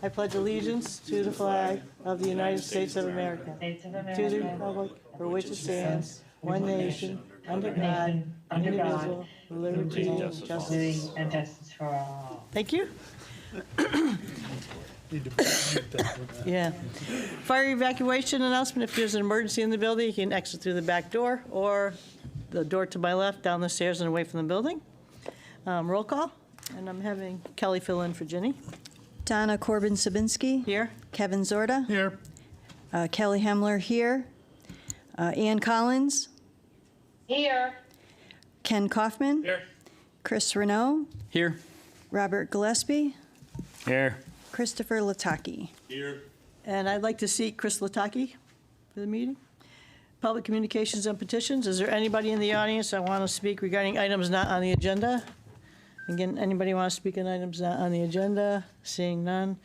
I pledge allegiance to the flag of the United States of America, to the republic for which it stands, one nation, under God, indivisible, with liberty and justice. And justice for all. Thank you. Yeah. Fire evacuation announcement. If there's an emergency in the building, you can exit through the back door or the door to my left, down the stairs and away from the building. Roll call. And I'm having Kelly fill in for Ginny. Donna Corbin-Sabinski. Here. Kevin Zorda. Here. Kelly Hemler here. Ann Collins. Here. Ken Kaufman. Here. Chris Renaud. Here. Robert Gillespie. Here. Christopher Lataki. Here. And I'd like to seat Chris Lataki for the meeting. Public communications and petitions. Is there anybody in the audience that want to speak regarding items not on the agenda? Again, anybody want to speak on items not on the agenda? Seeing none.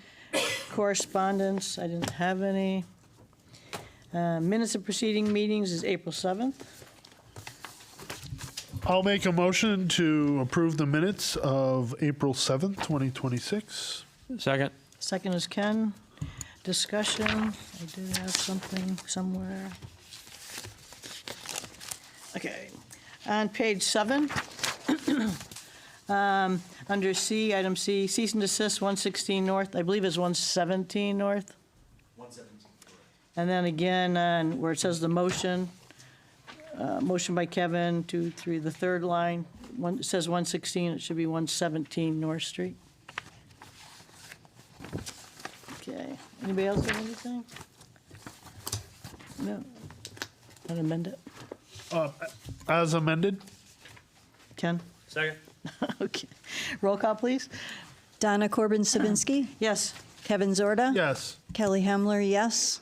Correspondence, I didn't have any. Minutes of preceding meetings is April 7th. I'll make a motion to approve the minutes of April 7th, 2026. Second. Second is Ken. Discussion, I did have something somewhere. Okay, on page 7, under C, item C, cease and desist 116 North, I believe it's 117 North. 117. And then again, where it says the motion, motion by Kevin, 2, 3, the third line, it says 116, it should be 117 North Street. Okay, anybody else have anything? No, I'll amend it. As amended? Ken? Second. Okay, roll call, please. Donna Corbin-Sabinski. Yes. Kevin Zorda. Yes. Kelly Hemler, yes.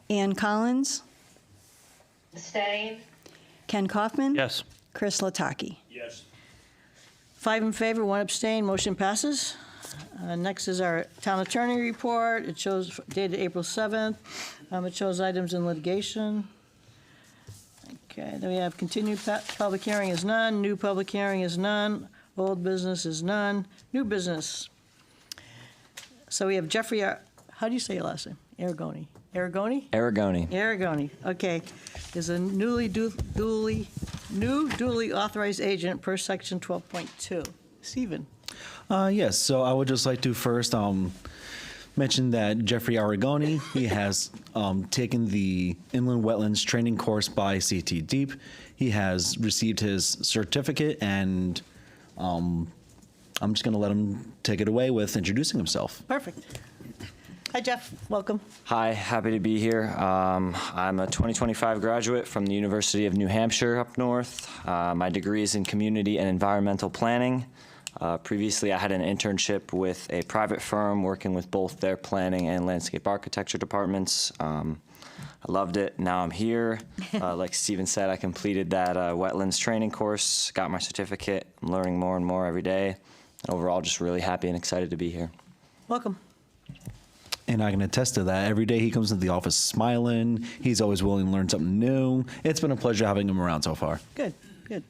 Ann Collins. Abstain. Ken Kaufman. Yes. Chris Lataki. Yes. 5 in favor, 1 abstain, motion passes. Next is our town attorney report. It shows dated April 7th. It shows items in litigation. Okay, then we have continued public hearing is none, new public hearing is none, old business is none, new business. So we have Jeffrey, how do you say your last name? Aragoni. Aragoni? Aragoni. Aragoni, okay, is a duly authorized agent per section 12.2. Stephen? Yes, so I would just like to first mention that Jeffrey Aragoni, he has taken the Inland Wetlands training course by CT Deep. He has received his certificate, and I'm just going to let him take it away with introducing himself. Perfect. Hi, Jeff. Welcome. Hi, happy to be here. I'm a 2025 graduate from the University of New Hampshire up north. My degree is in community and environmental planning. Previously, I had an internship with a private firm working with both their planning and landscape architecture departments. I loved it. Now I'm here. Like Stephen said, I completed that wetlands training course, got my certificate. I'm learning more and more every day. Overall, just really happy and excited to be here. Welcome. And I can attest to that. Every day he comes into the office smiling. He's always willing to learn something new. It's been a pleasure having him around so far. Good, good.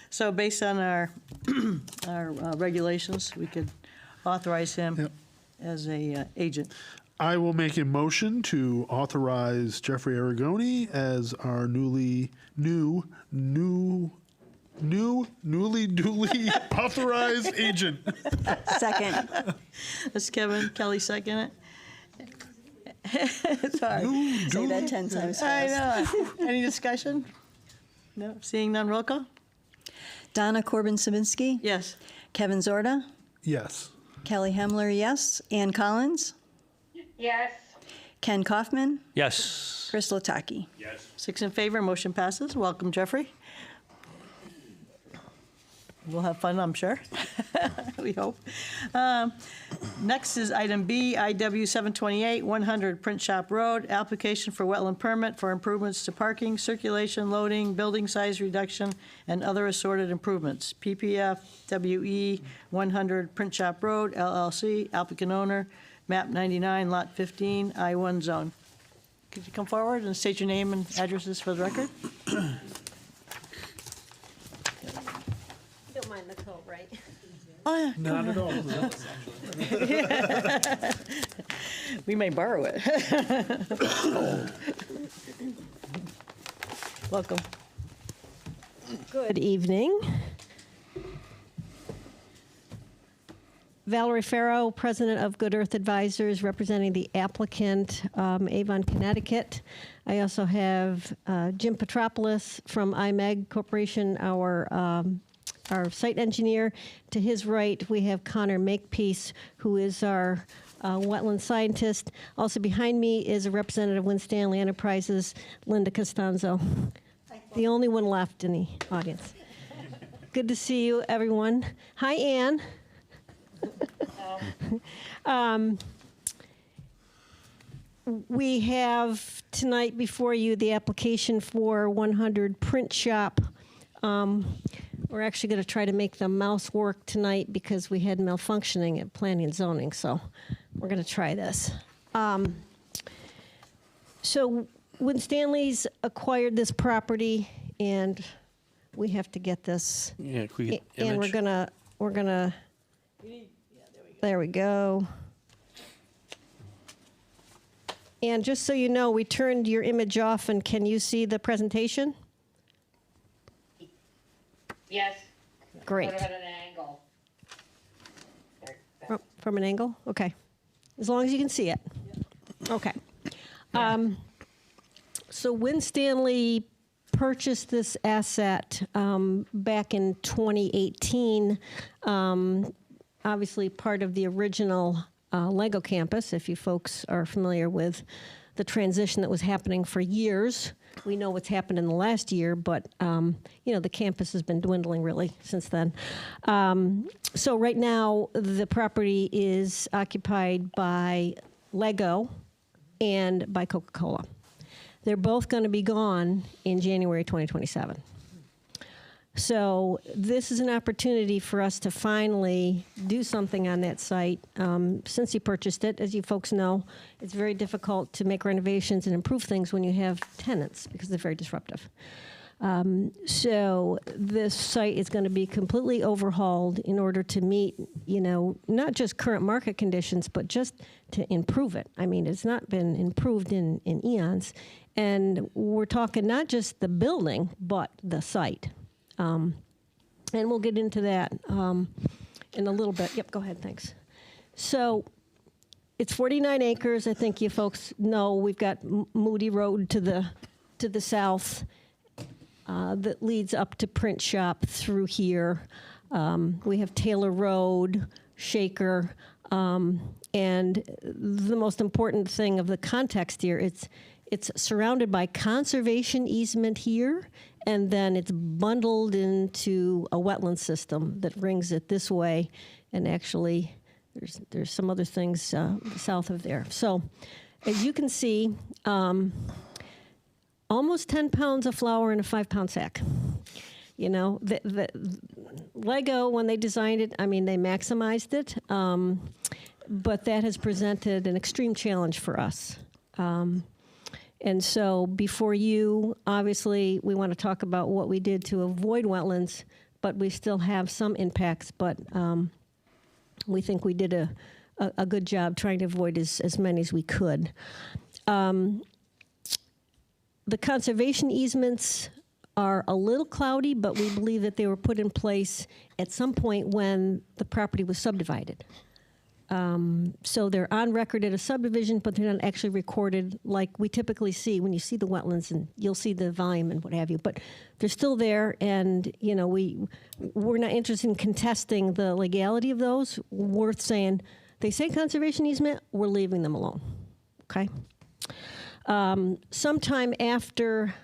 So based on our regulations, we could authorize him Yep. as a agent. I will make a motion to authorize Jeffrey Aragoni as our newly duly authorized agent. Second. That's Kevin. Kelly second it. Sorry. Say that 10 times I fast. know. Any discussion? No. Seeing none, roll call? Donna Corbin-Sabinski. Yes. Kevin Zorda. Yes. Kelly Hemler, yes. Ann Collins. Yes. Ken Kaufman. Yes. Chris Lataki. 6 in favor, motion passes. Welcome, Jeffrey. We'll have fun, I'm sure. We hope. Next is item B, IW 728, 100 Print Shop Road, application for wetland permit for improvements to parking, circulation, loading, building size reduction, and other assorted improvements. PPF WE 100 Print Shop Road, LLC, applicant owner, map 99, lot 15, I-1 zone. Could you come forward and state your name and addresses for the record? mind the coat, right? Oh, yeah. Not at all. We may borrow it. Welcome. Good evening. Valerie Farrow, President of Good Earth Advisors, representing the applicant, Avon, Connecticut. I also have Jim Petropoulos from IMEG Corporation, our site engineer. To his right, we have Connor Makepeace, who is our wetland scientist. Also behind me is a representative of Winstanley Enterprises, Linda Costanzo, the only one left in the audience. Good to see you, everyone. Hi, Ann. We have tonight before you the application for 100 Print Shop. We're actually going to try to make the mouse work tonight because we had malfunctioning at planning and zoning, so we're going to try this. So Winstanley's acquired this property, and we have to get this. Yeah, can we get And image? we're gonna. There we go. And just so you know, we turned your image off, and can you see the presentation? Yes. Great. Put it at an angle. From an angle? Okay. As long as you can see it. Okay. So Winstanley purchased this asset back in 2018, obviously part of the original Lego campus, if you folks are familiar with the transition that was happening for years. We know what's happened in the last year, but the campus has been dwindling really since then. So right now, the property is occupied by Lego and by Coca-Cola. They're both going to be gone in January 2027. So this is an opportunity for us to finally do something on that site. Since you purchased it, as you folks know, it's very difficult to make renovations and improve things when you have tenants because they're very disruptive. So this site is going to be completely overhauled in order to meet, not just current market conditions, but just to improve it. I mean, it's not been improved in eons. And we're talking not just the building, but the site. And we'll get into that in a little bit. Yep, go ahead, thanks. So it's 49 acres. I think you folks know we've got Moody Road to the south that leads up to Print Shop through here. We have Taylor Road, Shaker, and the most important thing of the context here, it's surrounded by conservation easement here, and then it's bundled into a wetland system that rings it this way, and actually there's some other things south of there. So as you can see, almost 10 pounds of flour in a 5-pound sack. The Lego, when they designed it, I mean, they maximized it, but that has presented an extreme challenge for us. And so before you, obviously, we want to talk about what we did to avoid wetlands, but we still have some impacts, but we think we did a good job trying to avoid as many as we could. The conservation easements are a little cloudy, but we believe that they were put in place at some point when the property was subdivided. So they're on record at a subdivision, but they're not actually recorded like we typically see when you see the wetlands, and you'll see the volume and what have you. But they're still there, and we're not interested in contesting the legality of those. Worth saying, they say conservation easement, we're leaving them alone. Okay. Sometime after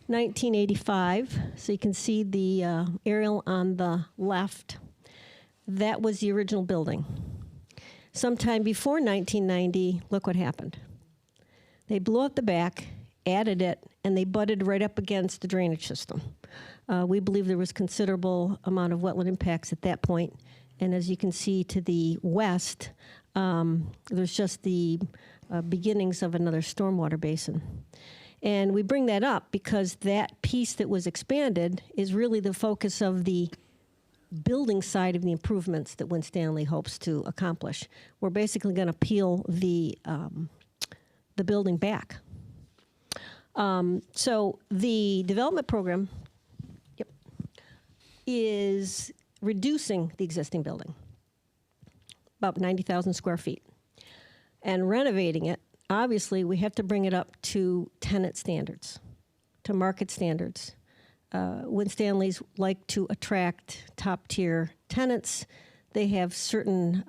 1985, so you can see the aerial on the left, that was the original building. Sometime before 1990, look what happened. They blew out the back, added it, and they butted right up against the drainage system. We believe there was considerable amount of wetland impacts at that point. And as you can see to the west, there's just the beginnings of another stormwater basin. And we bring that up because that piece that was expanded is really the focus of the building side of the improvements that Winstanley hopes to accomplish. We're basically going to peel the building back. So the development program, is reducing the existing building, about 90,000 square feet, and renovating it. Obviously, we have to bring it up to tenant standards, to market standards. Winstanley's like to attract top-tier tenants. They have certain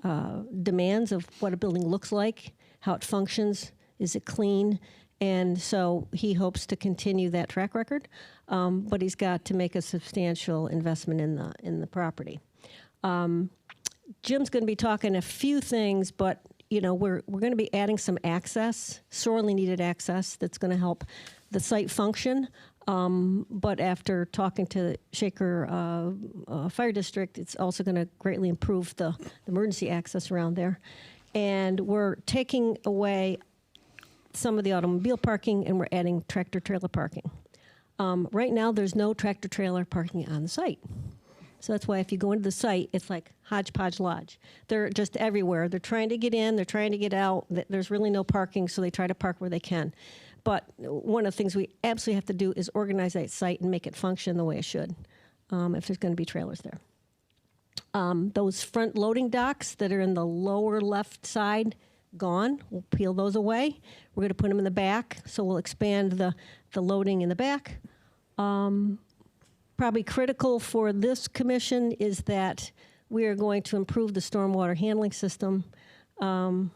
demands of what a building looks like, how it functions, is it clean, and so he hopes to continue that track record, but he's got to make a substantial investment in the property. Jim's going to be talking a few things, but we're going to be adding some access, sorely needed access, that's going to help the site function. But after talking to Shaker Fire District, it's also going to greatly improve the emergency access around there. And we're taking away some of the automobile parking, and we're adding tractor-trailer parking. Right now, there's no tractor-trailer parking on the site. So that's why if you go into the site, it's like hodgepodge lodge. They're just everywhere. They're trying to get in, they're trying to get out. There's really no parking, so they try to park where they can. But one of the things we absolutely have to do is organize that site and make it function the way it should, if there's going to be trailers there. Those front loading docks that are in the lower left side, gone. We'll peel those away. We're going to put them in the back, so we'll expand the loading in the back. Probably critical for this commission is that we are going to improve the stormwater handling system. I'm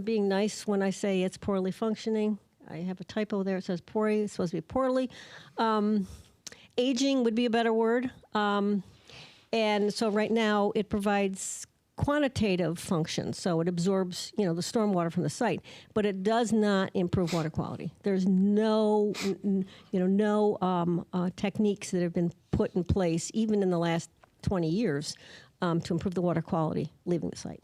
being nice when I say it's poorly functioning. I have a typo there. It says poorly. It's supposed to be poorly. Aging would be a better word. And so right now it provides quantitative functions. So it absorbs, the stormwater from the site, but it does not improve water quality. There's no techniques that have been put in place, even in the last 20 years, to improve the water quality leaving the site.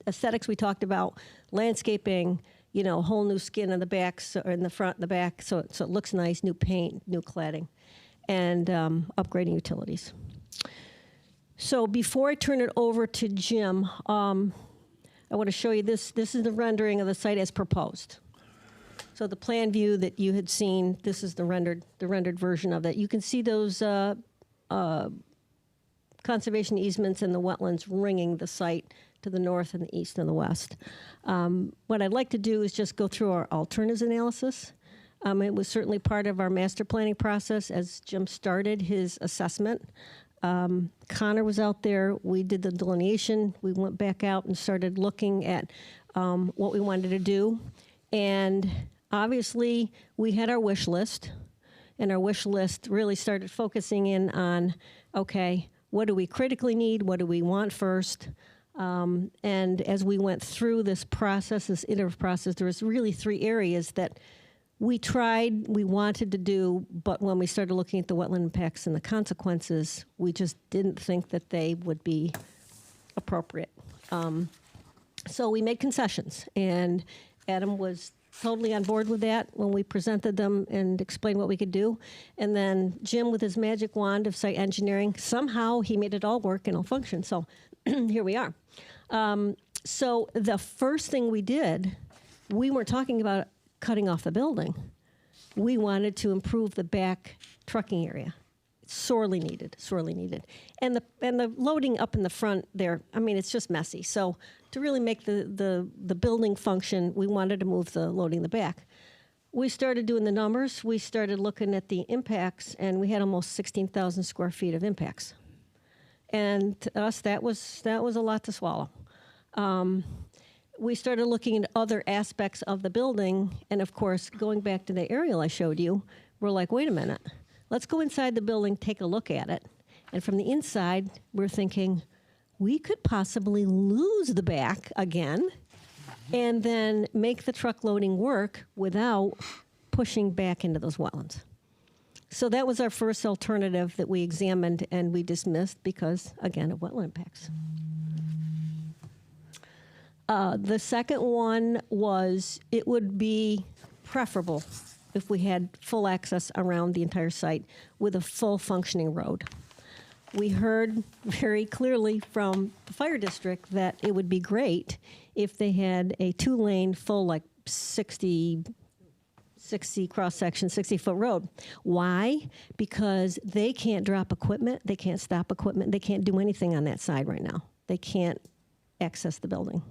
Aesthetics we talked about, landscaping, whole new skin in the back, or in the front and the back, so it looks nice, new paint, new cladding, and upgrading utilities. So before I turn it over to Jim, I want to show you this. This is the rendering of the site as proposed. So the plan view that you had seen, this is the rendered version of it. You can see those conservation easements and the wetlands ringing the site to the north and the east and the west. What I'd like to do is just go through our alternatives analysis. It was certainly part of our master planning process as Jim started his assessment. Connor was out there. We did the delineation. We went back out and started looking at what we wanted to do. And obviously, we had our wish list. And our wish list really started focusing in on, okay, what do we critically need? What do we want first? And as we went through this process, this iterative process, there was really 3 areas that we wanted to do, but when we started looking at the wetland impacts and the consequences, we just didn't think that they would be appropriate. So we made concessions, and Adam was totally on board with that when we presented them and explained what we could do. And then Jim, with his magic wand of site engineering, somehow he made it all work and all function. So here we are. So the first thing we did, we weren't talking about cutting off the building. We wanted to improve the back trucking area. It's sorely needed. And the loading up in the front there, it's just messy. So to really make the building function, we wanted to move the loading in the back. We started doing the numbers. We started looking at the impacts, and we had almost 16,000 square feet of impacts. And to us, that was a lot to swallow. We started looking at other aspects of the building, and of course, going back to the aerial I showed you, we're like, wait a minute, let's go inside the building, take a look at it. And from the inside, we're thinking, we could possibly lose the back again, and then make the truck loading work without pushing back into those wetlands. So that was our first alternative that we examined and we dismissed because, again, of wetland impacts. The second one was it would be preferable if we had full access around the entire site with a full functioning road. we heard very clearly from the fire district that it would be great if they had a 2-lane full, like 60 cross-section, 60-foot road. Why? Because they can't drop equipment, they can't stop equipment, they can't do anything on that side right now. They can't access the building.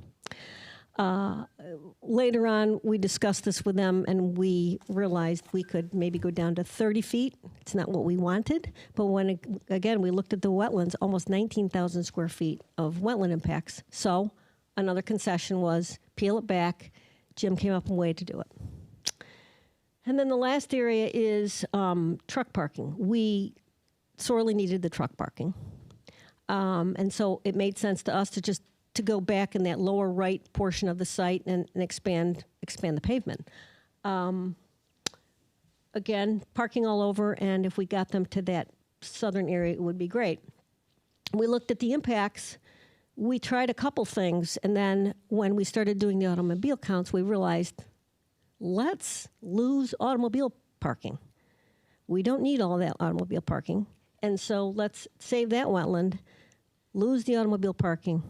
Later on, we discussed this with them, and we realized we could maybe go down to 30 feet. It's not what we wanted, but when, again, we looked at the wetlands, almost 19,000 square feet of wetland impacts. So another concession was peel it back. Jim came up with a way to do it. And then the last area is truck parking. We sorely needed the truck parking. And so it made sense to us to go back in that lower right portion of the site and expand the pavement. Again, parking all over, and if we got them to that southern area, it would be great. We looked at the impacts. We tried a couple things, and then when we started doing the automobile counts, we realized, let's lose automobile parking. We don't need all that automobile parking, and so let's save that wetland, lose the automobile parking,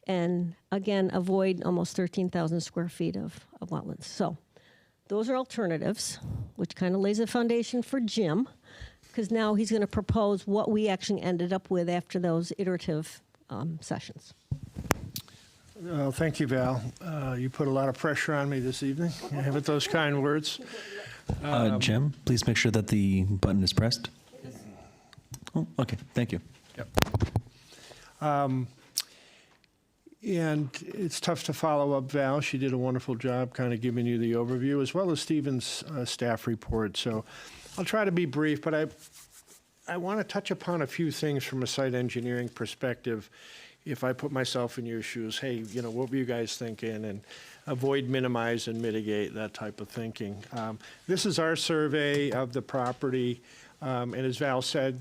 and again, avoid almost 13,000 square feet of wetlands. So those are alternatives, which kind of lays a foundation for Jim, because now he's going to propose what we actually ended up with after those iterative sessions. Thank you, Val. You put a lot of pressure on me this evening with those kind words. Jim, please make sure that the button is pressed. Oh, okay, thank you. Yep. And it's tough to follow up Val. She did a wonderful job kind of giving you the overview, as well as Stephen's staff report. So I'll try to be brief, but I want to touch upon a few things from a site engineering perspective. If I put myself in your shoes, hey, what were you guys thinking? And avoid, minimize, and mitigate, that type of thinking. This is our survey of the property. And as Val said,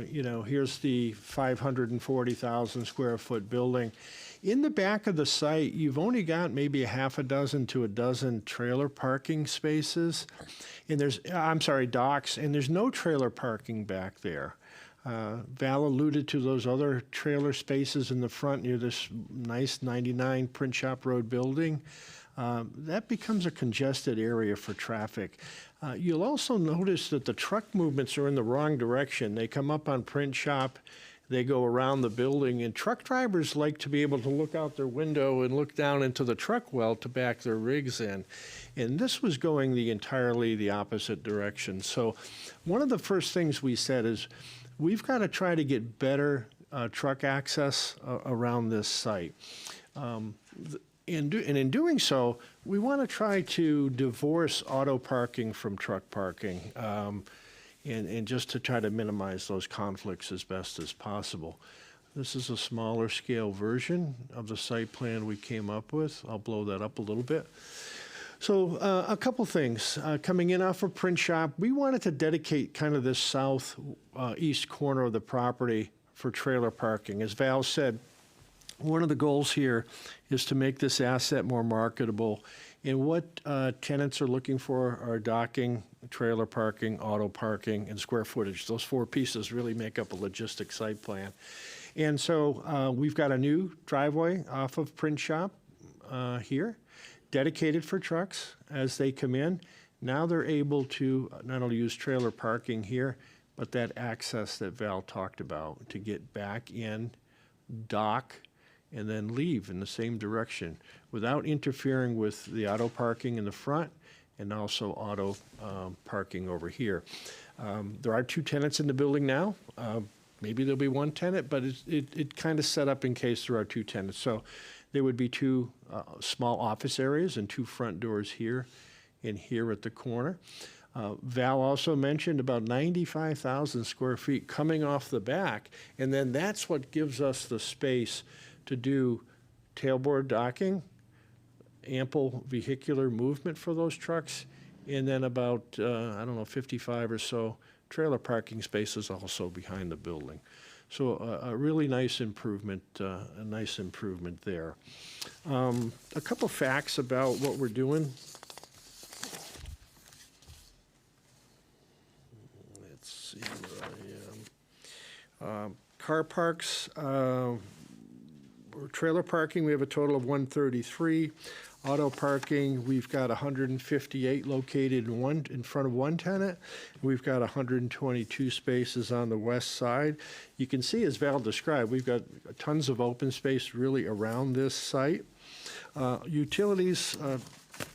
here's the 540,000 square foot building. In the back of the site, you've only got maybe a half a dozen to a dozen trailer parking spaces. And docks, and there's no trailer parking back there. Val alluded to those other trailer spaces in the front near this nice 99 Print Shop Road building. That becomes a congested area for traffic. You'll also notice that the truck movements are in the wrong direction. They come up on Print Shop, they go around the building, and truck drivers like to be able to look out their window and look down into the truck well to back their rigs in. And this was going entirely the opposite direction. So one of the first things we said is, we've got to try to get better truck access around this site. And in doing so, we want to try to divorce auto parking from truck parking, and just to try to minimize those conflicts as best as possible. This is a smaller scale version of the site plan we came up with. I'll blow that up a little bit. So a couple things. Coming in off of Print Shop, we wanted to dedicate kind of this southeast corner of the property for trailer parking. As Val said, one of the goals here is to make this asset more marketable. And what tenants are looking for are docking, trailer parking, auto parking, and square footage. Those four pieces really make up a logistic site plan. And so we've got a new driveway off of Print Shop here, dedicated for trucks as they come in. Now they're able to not only use trailer parking here, but that access that Val talked about to get back in, dock, and then leave in the same direction without interfering with the auto parking in the front and also auto parking over here. There are two tenants in the building now. Maybe there'll be one tenant, but it kind of set up in case there are two tenants. So there would be two small office areas and two front doors here and here at the corner. Val also mentioned about 95,000 square feet coming off the back, and then that's what gives us the space to do tailboard docking, ample vehicular movement for those trucks, and then about, 55 or so trailer parking spaces also behind the building. So a really nice improvement, there. A couple facts about what we're doing. Let's see where I am. car parks, or trailer parking, we have a total of 133. Auto parking, we've got 158 located in front of one tenant. We've got 122 spaces on the west side. You can see, as Val described, we've got tons of open space really around this site. Utilities,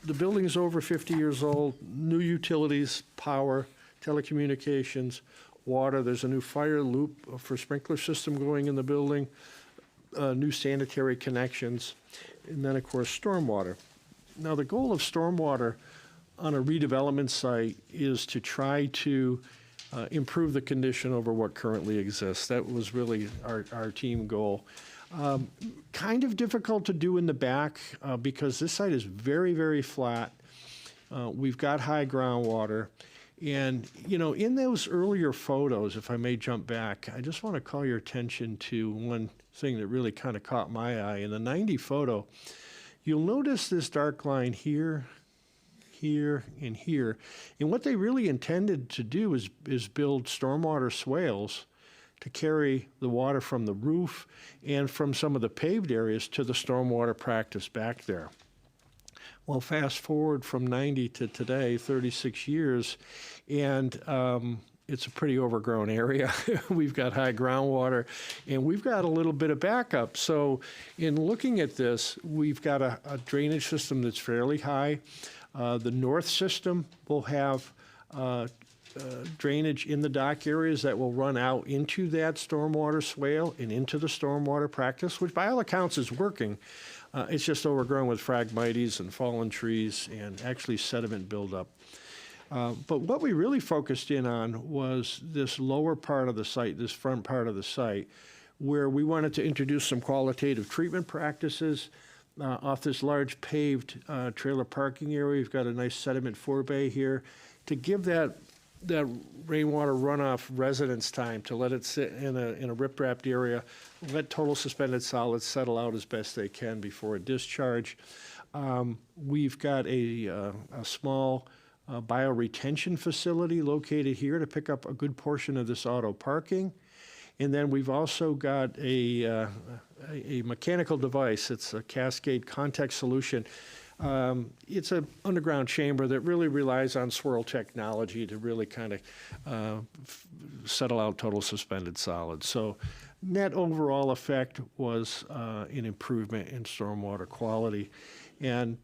the building's over 50 years old. New utilities, power, telecommunications, water. There's a new fire loop for sprinkler system going in the building, new sanitary connections, and then, of course, stormwater. Now, the goal of stormwater on a redevelopment site is to try to improve the condition over what currently exists. That was really our team goal. Kind of difficult to do in the back because this site is very, very flat. We've got high groundwater. And, you know, in those earlier photos, if I may jump back, I just want to call your attention to one thing that really kind of caught my eye. In the 90 photo, you'll notice this dark line here, here, and here. And what they really intended to do is build stormwater swales to carry the water from the roof and from some of the paved areas to the stormwater practice back there. Well, fast forward from 90 to today, 36 years, and it's a pretty overgrown area. We've got high groundwater, and we've got a little bit of backup. So in looking at this, we've got a drainage system that's fairly high. The north system will have drainage in the dock areas that will run out into that stormwater swale and into the stormwater practice, which by all accounts is working. It's just overgrown with phragmites and fallen trees and actually sediment buildup. But what we really focused in on was this lower part of the site, this front part of the site, where we wanted to introduce some qualitative treatment practices. Off this large paved trailer parking area, we've got a nice sediment forebay here to give that rainwater runoff residence time, to let it sit in a rip-wrapped area, let total suspended solids settle out as best they can before a discharge. We've got a small bioretention facility located here to pick up a good portion of this auto parking. And then we've also got a mechanical device. It's a cascade contact solution. It's an underground chamber that really relies on swirl technology to really kind of settle out total suspended solids. So net overall effect was an improvement in stormwater quality. And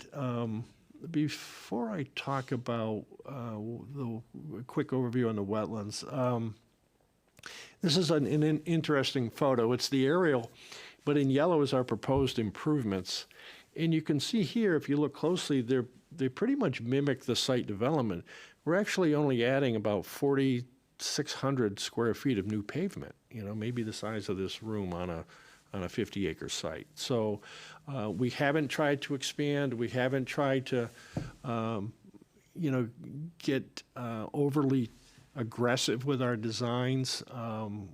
before I talk about the quick overview on the wetlands, this is an interesting photo. It's the aerial, but in yellow is our proposed improvements. And you can see here, if you look closely, they pretty much mimic the site development. We're actually only adding about 4,600 square feet of new pavement, you know, maybe the size of this room on a 50-acre site. So we haven't tried to expand. We haven't tried to, you know, get overly aggressive with our designs.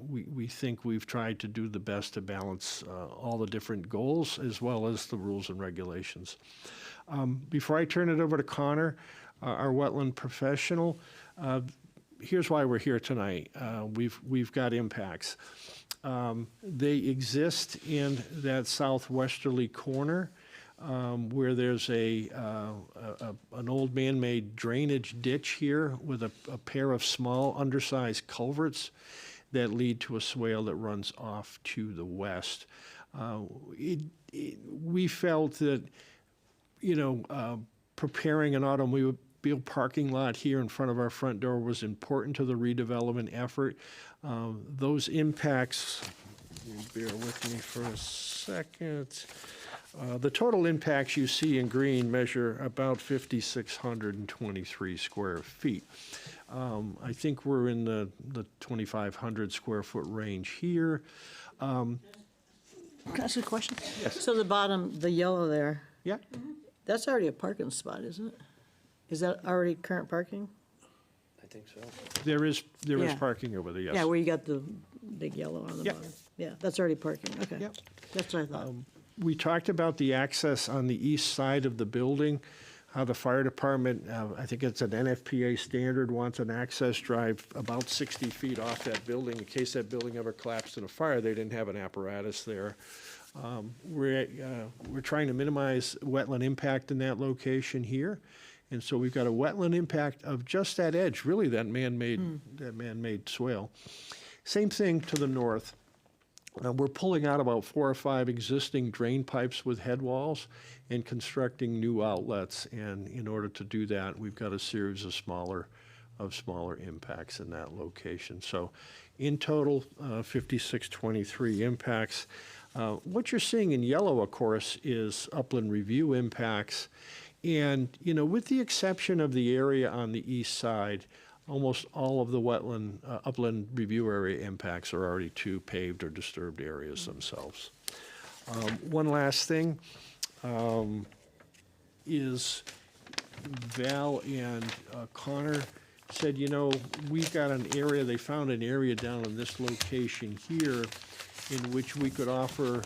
We think we've tried to do the best to balance all the different goals as well as the rules and regulations. Before I turn it over to Connor, our wetland professional, here's why we're here tonight. We've got impacts. They exist in that southwesterly corner where there's an old man-made drainage ditch here with a pair of small undersized culverts that lead to a swale that runs off to the west. We felt that, you know, preparing an automobile parking lot here in front of our front door was important to the redevelopment effort. Those impacts, bear with me for a second. The total impacts you see in green measure about 5,623 square feet. I think we're in the 2,500 square foot range here. Can I ask a question? Yes. So the bottom, the yellow there, Yeah. that's already a parking spot, isn't it? Is that already current parking? I think so. There is Yeah. parking over there, yes. Yeah, where you got the big yellow on the Yep. bottom. Yeah, that's already parking, okay. Yep. That's what I thought. We talked about the access on the east side of the building. how the fire department, I think it's an NFPA standard, wants an access drive about 60 feet off that building. In case that building ever collapsed in a fire, they didn't have an apparatus there. We're trying to minimize wetland impact in that location here. And so we've got a wetland impact of just that edge, really that man-made swale. Same thing to the north. We're pulling out about 4 or 5 existing drain pipes with head walls and constructing new outlets. And in order to do that, we've got a series of smaller impacts in that location. So in total, 5623 impacts. What you're seeing in yellow, of course, is upland review impacts. And, you know, with the exception of the area on the east side, almost all of the upland review area impacts are already to paved or disturbed areas themselves. One last thing is Val and Connor said, you know, we've got an area, they found an area down in this location here in which we could offer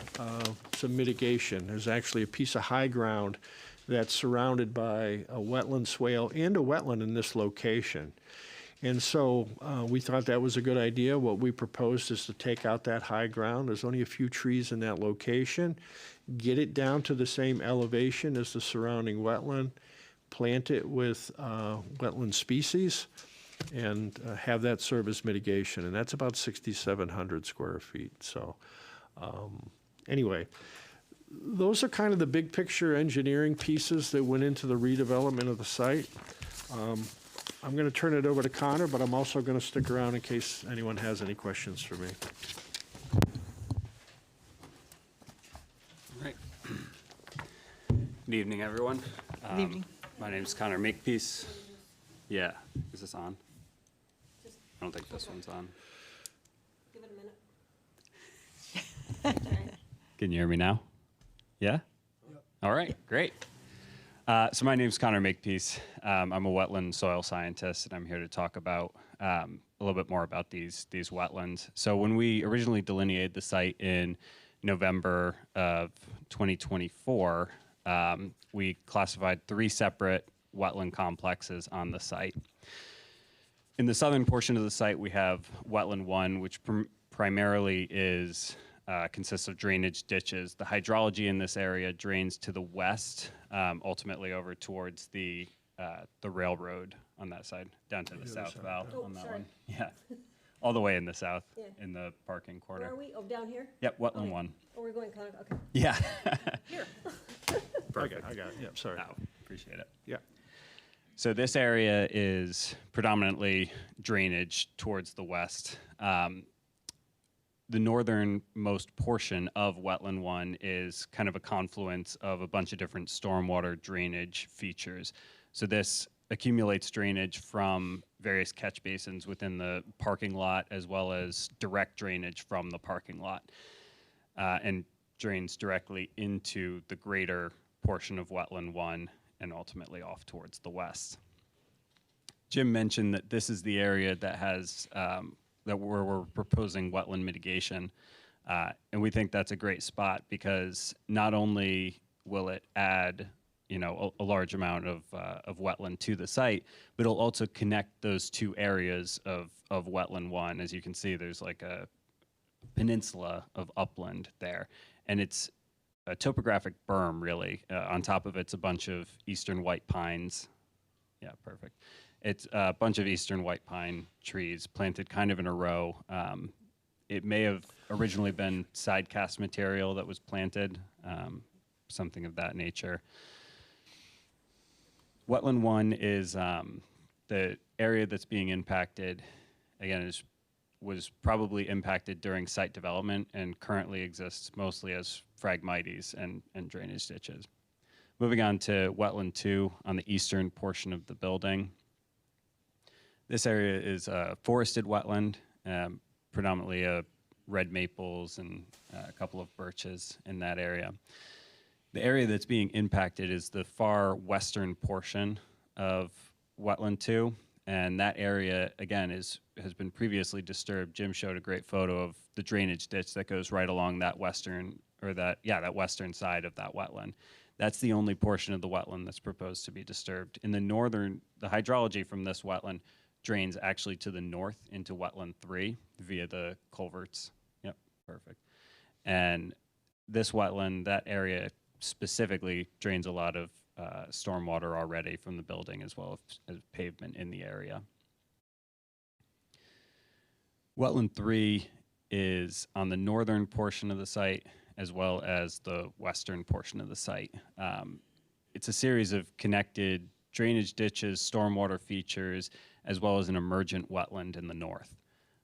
some mitigation. There's actually a piece of high ground that's surrounded by a wetland swale and a wetland in this location. And so we thought that was a good idea. What we proposed is to take out that high ground. There's only a few trees in that location. Get it down to the same elevation as the surrounding wetland, plant it with wetland species, and have that serve as mitigation. And that's about 6,700 square feet. So anyway, those are kind of the big picture engineering pieces that went into the redevelopment of the site. I'm going to turn it over to Connor, but I'm also going to stick around in case anyone has any questions for me. Right. Good evening, everyone. Good evening. My name is Connor Makepeace. Yeah, is this on? I don't think this one's on. Give it a minute. Can you hear me now? Yeah? All right, great. So my name's Connor Makepeace. I'm a wetland soil scientist, and I'm here to talk about a little bit more about these wetlands. So when we originally delineated the site in November of 2024, we classified 3 separate wetland complexes on the site. In the southern portion of the site, we have Wetland 1, which primarily consists of drainage ditches. The hydrology in this area drains to the west, ultimately over towards the railroad on that side, down to the south valve on that one. Yeah, all the way in the south, in the parking corner. Where are we? Oh, down here? Yep, Wetland 1. Oh, we're going kind of, okay. Yeah. Here. Perfect. I got it. Yep, sorry. Oh, appreciate it. Yeah. So this area is predominantly drainage towards the west. The northernmost portion of Wetland 1 is kind of a confluence of a bunch of different stormwater drainage features. So this accumulates drainage from various catch basins within the parking lot, as well as direct drainage from the parking lot, and drains directly into the greater portion of Wetland 1 and ultimately off towards the west. Jim mentioned that this is the area that has that we're proposing wetland mitigation, and we think that's a great spot because not only will it add, you know, a large amount of wetland to the site, but it'll also connect those 2 areas of Wetland 1. As you can see, there's like a peninsula of upland there, and it's a topographic berm, really. On top of it's a bunch of eastern white pines. Yeah, perfect. It's a bunch of eastern white pine trees planted kind of in a row. It may have originally been side cast material that was planted, something of that nature. Wetland 1 is the area that's being impacted, again, was probably impacted during site development and currently exists mostly as phragmites and drainage ditches. Moving on to Wetland 2 on the eastern portion of the building. This area is a forested wetland, predominantly red maples and a couple of birches in that area. The area that's being impacted is the far western portion of Wetland 2, and that area, again, has been previously disturbed. Jim showed a great photo of the drainage ditch that goes right along that western, that western side of that wetland. That's the only portion of the wetland that's proposed to be disturbed. In the northern, the hydrology from this wetland drains actually to the north into wetland 3 via the culverts. Yep, perfect. And this wetland, that area specifically drains a lot of stormwater already from the building as well as pavement in the area. Wetland 3 is on the northern portion of the site as well as the western portion of the site. It's a series of connected drainage ditches, stormwater features, as well as an emergent wetland in the north.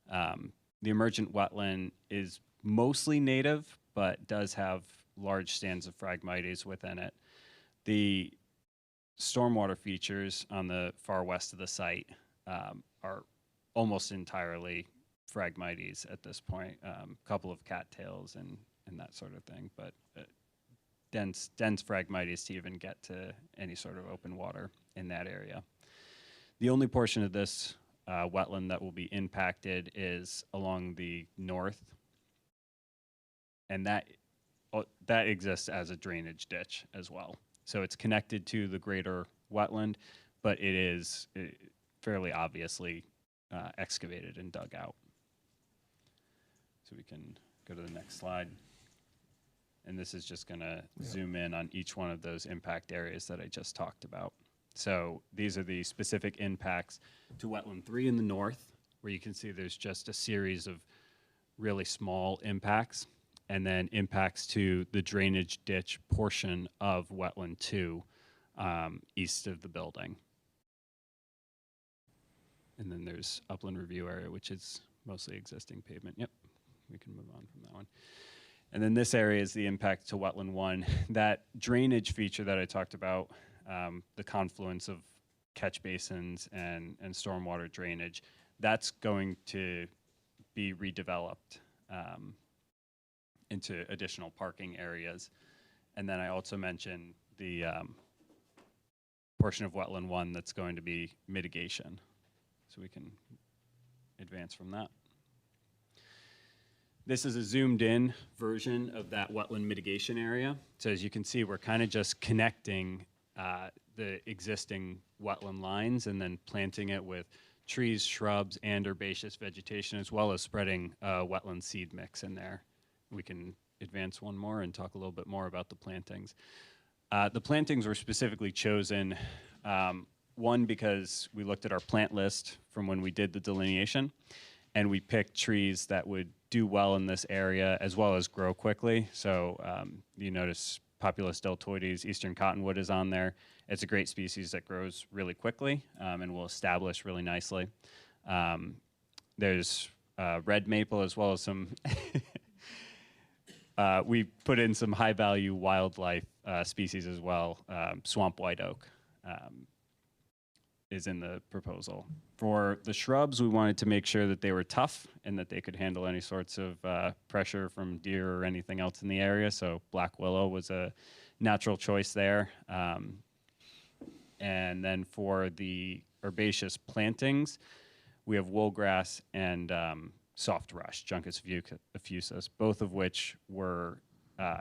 The emergent wetland is mostly native, but does have large stands of Phragmites within it. The stormwater features on the far west of the site are almost entirely Phragmites at this point. A couple of cattails and that sort of thing, but dense Phragmites to even get to any sort of open water in that area. The only portion of this wetland that will be impacted is along the north, and that exists as a drainage ditch as well. So it's connected to the greater wetland, but it is fairly obviously excavated and dug out. So we can go to the next slide. And this is just going to zoom in on each one of those impact areas that I just talked about. So these are the specific impacts to wetland 3 in the north, where you can see there's just a series of really small impacts, and then impacts to the drainage ditch portion of wetland 2 east of the building. And then there's upland review area, which is mostly existing pavement. Yep, we can move on from that one. And then this area is the impact to wetland 1. That drainage feature that I talked about, the confluence of catch basins and stormwater drainage, that's going to be redeveloped into additional parking areas. And then I also mentioned the portion of wetland 1 that's going to be mitigation. So we can advance from that. This is a zoomed in version of that wetland mitigation area. So as you can see, we're kind of just connecting the existing wetland lines and then planting it with trees, shrubs, and herbaceous vegetation, as well as spreading wetland seed mix in there. We can advance one more and talk a little bit more about the plantings. The plantings were specifically chosen, one, because we looked at our plant list from when we did the delineation, and we picked trees that would do well in this area as well as grow quickly. So you notice Populus deltoides, eastern cottonwood is on there. It's a great species that grows really quickly and will establish really nicely. There's red maple as well as some, we put in some high value wildlife species as well. Swamp white oak is in the proposal. For the shrubs, we wanted to make sure that they were tough and that they could handle any sorts of pressure from deer or anything else in the area. So black willow was a natural choice there. And then for the herbaceous plantings, we have woolgrass and soft rush, Juncus effusus, both of which were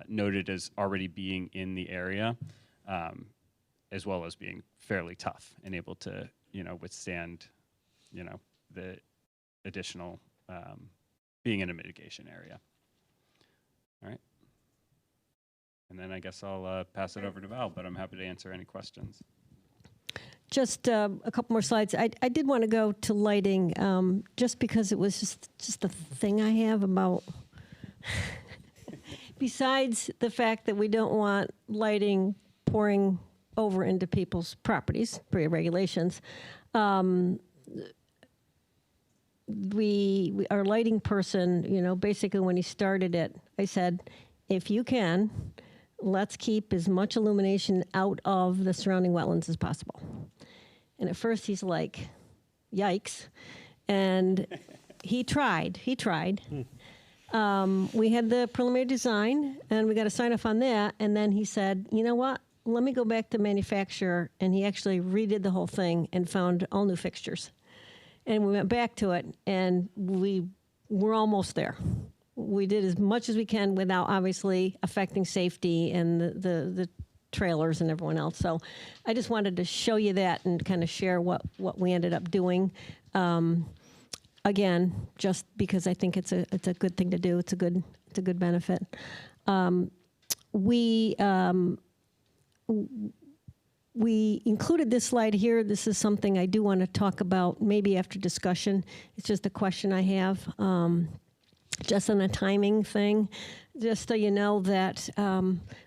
noted as already being in the area, as well as being fairly tough and able to, withstand, the additional being in a mitigation area. All right. And then I guess I'll pass it over to Val, but I'm happy to answer any questions. Just a couple more slides. I did want to go to lighting, just because it was just the thing I have about, besides the fact that we don't want lighting pouring over into people's properties, per your regulations. Our lighting person, basically when he started it, I said, if you can, let's keep as much illumination out of the surrounding wetlands as possible. And at first he's like, yikes. And he tried. We had the preliminary design and we got a sign off on that. And then he said, you know what? Let me go back to manufacturer. And he actually redid the whole thing and found all new fixtures. And we went back to it and we're almost there. We did as much as we can without obviously affecting safety and the trailers and everyone else. So I just wanted to show you that and kind of share what we ended up doing. Again, just because I think it's a good thing to do. It's a good benefit. We included this slide here. This is something I do want to talk about maybe after discussion. It's just a question I have, just on a timing thing. Just so you know that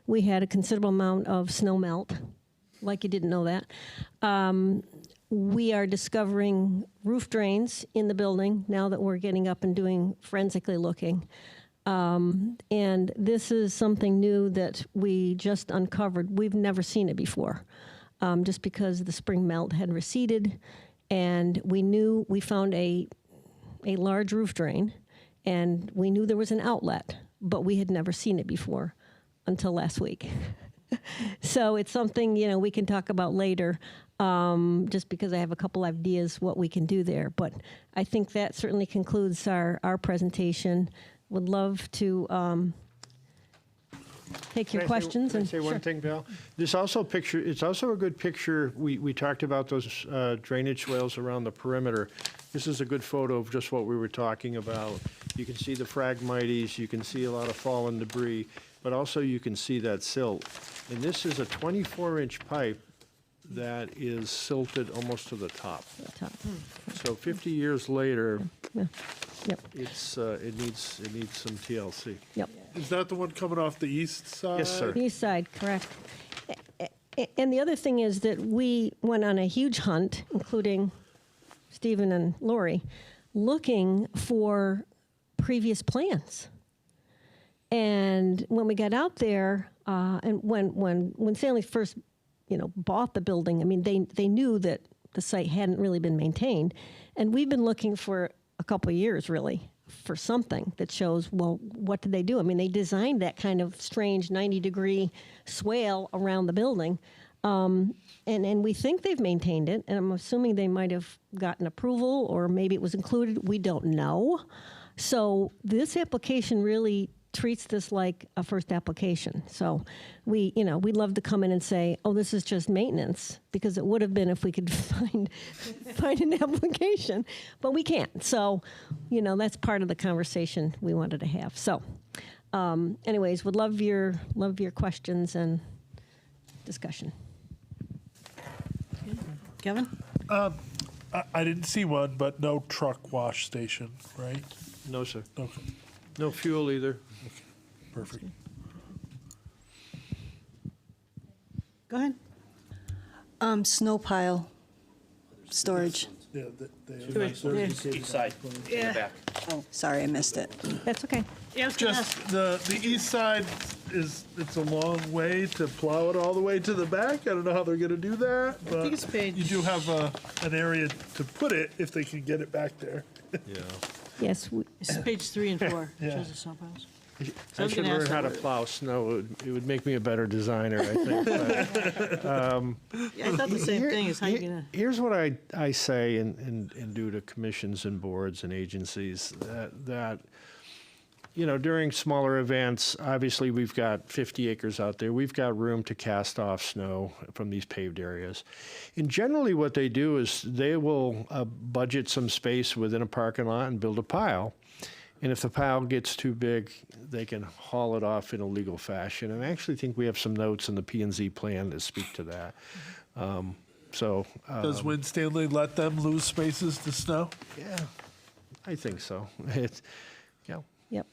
we had a considerable amount of snow melt, like you didn't know that. We are discovering roof drains in the building now that we're getting up and doing forensically looking. And this is something new that we just uncovered. We've never seen it before, just because the spring melt had receded, and we found a large roof drain, and we knew there was an outlet, but we had never seen it before until last week. So it's something, we can talk about later, just because I have a couple ideas what we can do there. But I think that certainly concludes our presentation. Would love to take your questions. Can I say one sure. thing, Val? It's also a good picture. We talked about those drainage swales around the perimeter. This is a good photo of just what we were talking about. You can see the phragmites, you can see a lot of fallen debris, but also you can see that silt. And this is a 24-inch pipe that is silted almost to the top. So 50 years later, Yeah. Yep. it needs some TLC. Yep. Is that the one coming off the east side? Yes, sir. East side, correct. And the other thing is that we went on a huge hunt, including Stephen and Lori, looking for previous plans. And when we got out there, and when Stanley first, bought the building, I mean, they knew that the site hadn't really been maintained, and we've been looking for a couple of years, really, for something that shows, well, what did they do? I mean, they designed that kind of strange 90-degree swale around the building, and we think they've maintained it, and I'm assuming they might have gotten approval, or maybe it was included. We don't know. So this application really treats this like a first application. So we'd love to come in and say, oh, this is just maintenance, because it would have been if we could find an application, but we can't. So, that's part of the conversation we wanted to have. So, anyways, would love your questions and discussion. Kevin? I didn't see one, but no truck wash station, right? No, sir. Okay, No fuel either. perfect. Go ahead. Snow pile storage. Yeah, East side, in the back. Oh, sorry, I missed it. That's okay. Yeah, I was gonna Just ask, the east side it's a long way to plow it all the way to the back. I don't know how they're gonna do that, but it's page- you do have an area to put it if they can get it back there. Yeah. Yes, it's page 3 and 4. Yeah. Shows the snow piles. I I was should gonna learn ask how to that. plow snow. It would make me a better designer, I think. Yeah, I thought the same thing. Is how you gonna? Here's what I say and do to commissions and boards and agencies that during smaller events, obviously we've got 50 acres out there. We've got room to cast off snow from these paved areas. And generally what they do is they will budget some space within a parking lot and build a pile. And if the pile gets too big, they can haul it off in a legal fashion. And I actually think we have some notes in the P&Z plan that speak to that. Does Win Stanley let them lose spaces to snow? Yeah, I think so. Yeah. yep.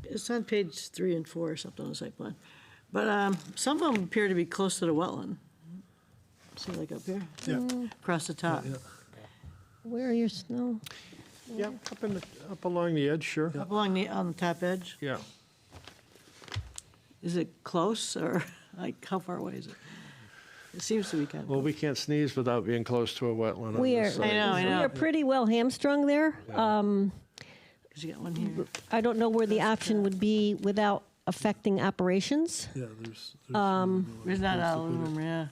It's on page 3 and 4 or something on the site plan. But some of them appear to be close to the wetland. See, like up here? Yeah. Across the top. Yeah. Where are your snow? Yeah, up along the edge, sure. Up on the top edge. Yeah. Is it close, or like how far away is it? It seems to be kind of Well, close. we can't sneeze without being close to a wetland on We are. this site. I know. We are pretty well hamstrung there. 'Cause you got one here. I don't know where the option would be without affecting operations. Yeah, there's There's not aluminum, yeah.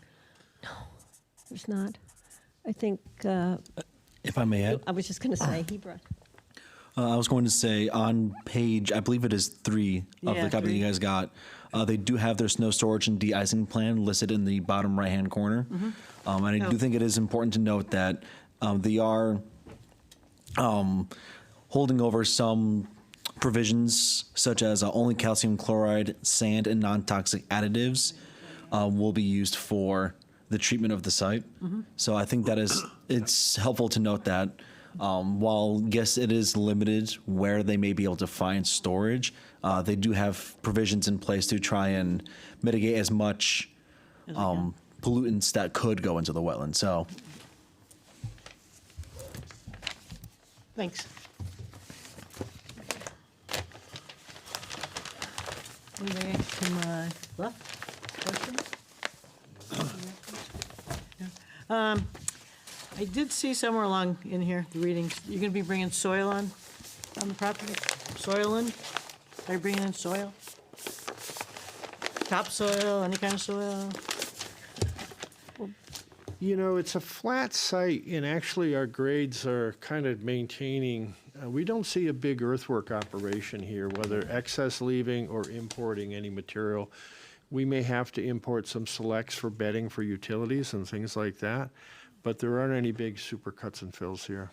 There's not. I think, If I may add, I was just going to say, he brought, I was going to say on page, I believe it is 3 of Yeah, the copy that 3. you guys got, they do have their snow storage and de-icing plan listed in the bottom right-hand corner. And I do think it is important to note that they are holding over some provisions such as only calcium chloride, sand, and non-toxic additives will be used for the treatment of the site. So I think that it's helpful to note that while, yes, it is limited where they may be able to find storage, they do have provisions in place to try and mitigate as much pollutants that could go into the wetland. So Thanks. Anybody to my left? Questions? Yeah. I did see somewhere along in here, the readings, you're gonna be bringing soil on the property? Soil in? Are you bringing in soil? Topsoil, any kind of soil? You know, it's a flat site, and actually our grades are kind of maintaining. We don't see a big earthwork operation here, whether excess leaving or importing any material. We may have to import some selects for bedding for utilities and things like that, but there aren't any big super cuts and fills here.